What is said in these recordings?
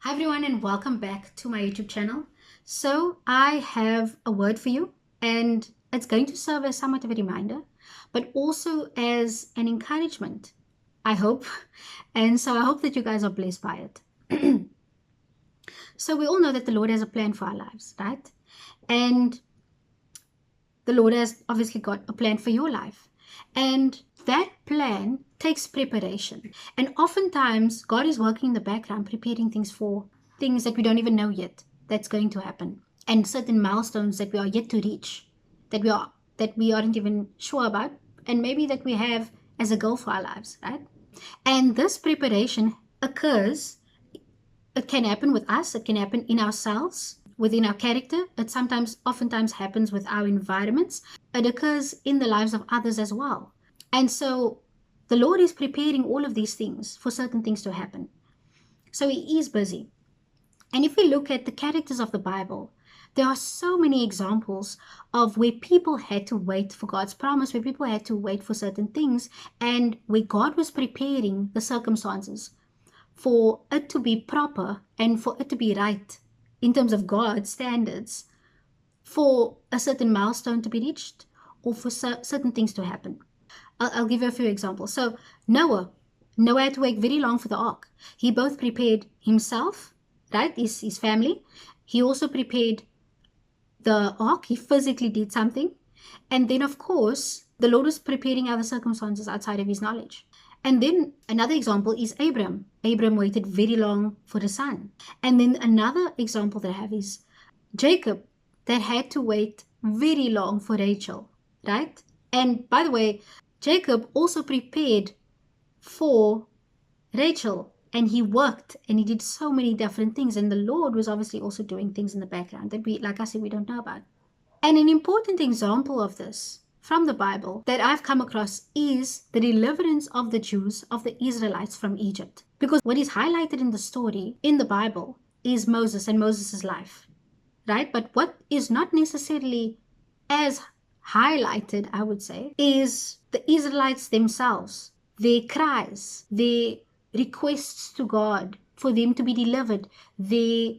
Hi everyone and welcome back to my YouTube channel. So I have a word for you and it's going to serve as somewhat of a reminder, but also as an encouragement, I hope. And so I hope that you guys are blessed by it. So we all know that the Lord has a plan for our lives, right? And the Lord has obviously got a plan for your life. And that plan takes preparation. And oftentimes, God is working in the background, preparing things for things that we don't even know yet that's going to happen. And certain milestones that we are yet to reach, that we aren't even sure about, and maybe that we have as a goal for our lives, right? And this preparation occurs, it can happen with us, it can happen in ourselves, within our character. It oftentimes happens with our environments. It occurs in the lives of others as well. And so the Lord is preparing all of these things for certain things to happen. So He is busy. And if we look at the characters of the Bible, there are so many examples of where people had to wait for God's promise, where people had to wait for certain things, and where God was preparing the circumstances for it to be proper and for it to be right in terms of God's standards, for a certain milestone to be reached or for certain things to happen. I'll give you a few examples. So Noah had to wait very long for the ark. He both prepared himself, right, his family. He also prepared the ark. He physically did something. And then, of course, the Lord was preparing other circumstances outside of his knowledge. And then another example is Abram. Abram waited very long for a son. And then another example that I have is Jacob, that had to wait very long for Rachel, right? And by the way, Jacob also prepared for Rachel, and he worked and he did so many different things. And the Lord was obviously also doing things in the background that we, like I said, we don't know about. And an important example of this from the Bible that I've come across is the deliverance of the Jews, of the Israelites from Egypt. Because what is highlighted in the story in the Bible is Moses and Moses' life, right? But what is not necessarily as highlighted, I would say, is the Israelites themselves, their cries, their requests to God for them to be delivered, their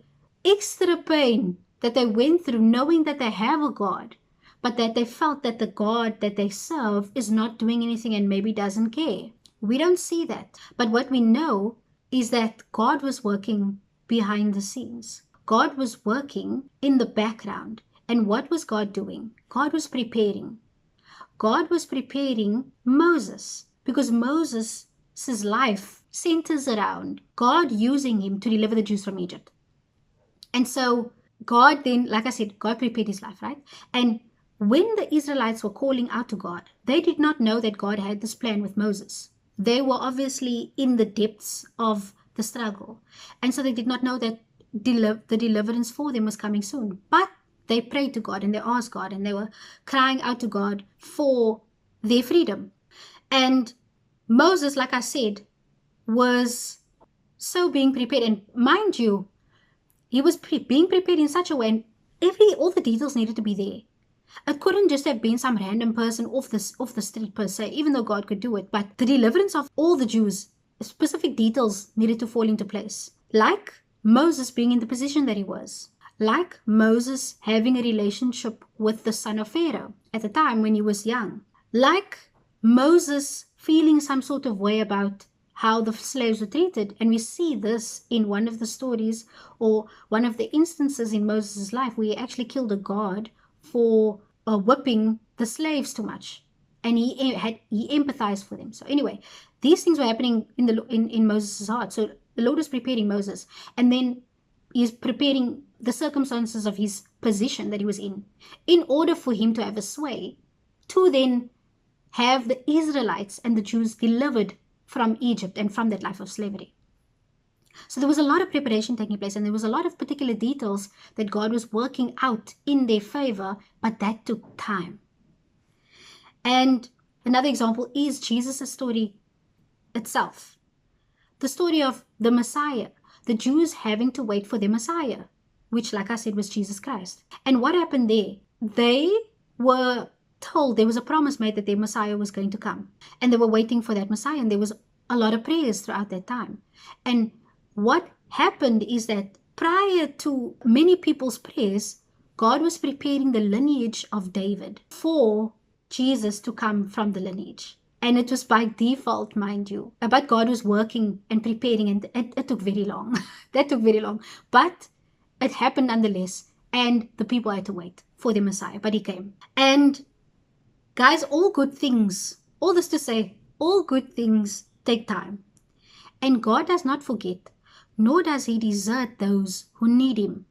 extra pain that they went through knowing that they have a God, but that they felt that the God that they serve is not doing anything and maybe doesn't care. We don't see that. But what we know is that God was working behind the scenes. God was working in the background. And what was God doing? God was preparing. God was preparing Moses, because Moses' life centers around God using him to deliver the Jews from Egypt. And so God then, like I said, God prepared his life, right? And when the Israelites were calling out to God, they did not know that God had this plan with Moses. They were obviously in the depths of the struggle. And so they did not know that the deliverance for them was coming soon. But they prayed to God and they asked God and they were crying out to God for their freedom. And Moses, like I said, was so being prepared. And mind you, he was being prepared in such a way, and all the details needed to be there. It couldn't just have been some random person off the street per se, even though God could do it. But the deliverance of all the Jews, specific details needed to fall into place. Like Moses being in the position that he was. Like Moses having a relationship with the son of Pharaoh at the time when he was young. Like Moses feeling some sort of way about how the slaves were treated. And we see this in one of the stories or one of the instances in Moses' life where he actually killed a god for whipping the slaves too much. And he empathized for them. So anyway, these things were happening in Moses' heart. So the Lord was preparing Moses. And then he's preparing the circumstances of his position that he was in order for him to have a sway to then have the Israelites and the Jews delivered from Egypt and from that life of slavery. So there was a lot of preparation taking place, and there was a lot of particular details that God was working out in their favor, but that took time. And another example is Jesus' story itself. The story of the Messiah, the Jews having to wait for the Messiah, which, like I said, was Jesus Christ. And what happened there? They were told, there was a promise made that their Messiah was going to come. And they were waiting for that Messiah. And there was a lot of prayers throughout that time. And what happened is that prior to many people's prayers, God was preparing the lineage of David for Jesus to come from the lineage. And it was by default, mind you. But God was working and preparing, and it took very long. That took very long. But it happened nonetheless. And the people had to wait for the Messiah. But he came. And guys, all good things, all this to say, all good things take time. And God does not forget, nor does he desert those who need him,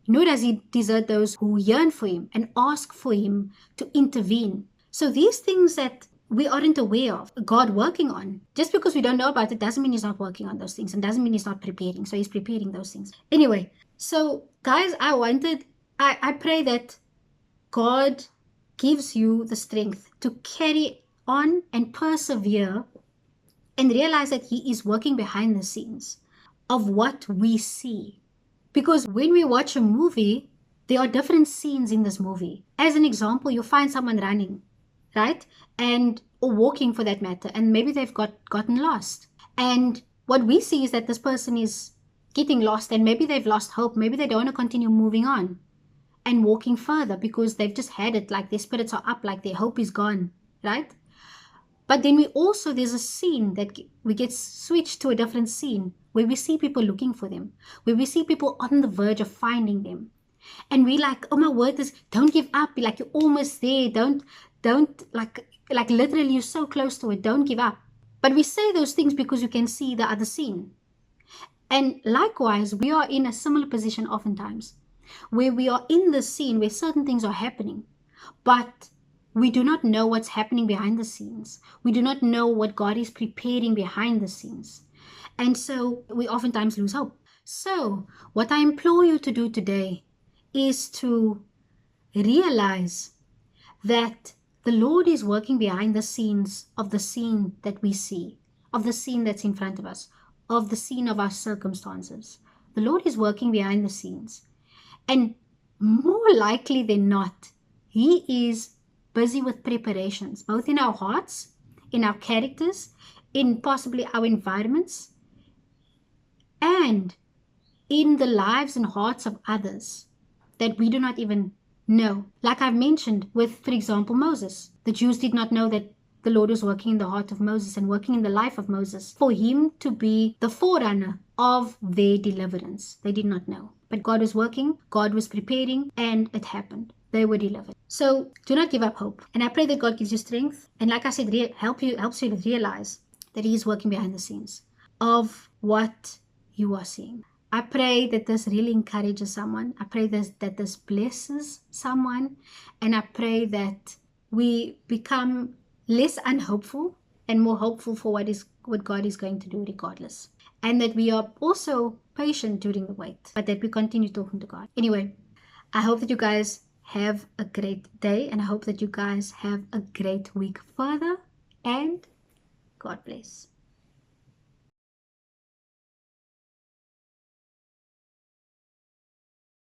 nor does he desert those who yearn for him and ask for him to intervene. So these things that we aren't aware of, God working on, just because we don't know about it doesn't mean he's not working on those things, and doesn't mean he's not preparing. So he's preparing those things. Anyway, so guys, I pray that God gives you the strength to carry on and persevere and realize that he is working behind the scenes of what we see. Because when we watch a movie, there are different scenes in this movie. As an example, you'll find someone running, right? Or walking for that matter, and maybe they've gotten lost. And what we see is that this person is getting lost, and maybe they've lost hope. Maybe they don't want to continue moving on and walking further because they've just had it, like their spirits are up, like their hope is gone, right? But then there's a scene that we get switched to a different scene where we see people looking for them, where we see people on the verge of finding them. And we like, oh my word, don't give up. Like, you're almost there. Don't like literally you're so close to it. Don't give up. But we say those things because you can see the other scene. And likewise, we are in a similar position oftentimes where we are in the scene where certain things are happening, but we do not know what's happening behind the scenes. We do not know what God is preparing behind the scenes. And so we oftentimes lose hope. So what I implore you to do today is to realize that the Lord is working behind the scenes of the scene that we see, of the scene that's in front of us, of the scene of our circumstances. The Lord is working behind the scenes. And more likely than not, he is busy with preparations, both in our hearts, in our characters, in possibly our environments, and in the lives and hearts of others that we do not even know. Like I've mentioned with, for example, Moses. The Jews did not know that the Lord was working in the heart of Moses and working in the life of Moses for him to be the forerunner of their deliverance. They did not know. But God was working, God was preparing, and it happened. They were delivered. So do not give up hope. And I pray that God gives you strength. And like I said, helps you to realize that he is working behind the scenes of what you are seeing. I pray that this really encourages someone. I pray that this blesses someone. And I pray that we become less unhopeful and more hopeful for what God is going to do regardless. And that we are also patient during the wait, but that we continue talking to God. Anyway, I hope that you guys have a great day, and I hope that you guys have a great week further, and God bless.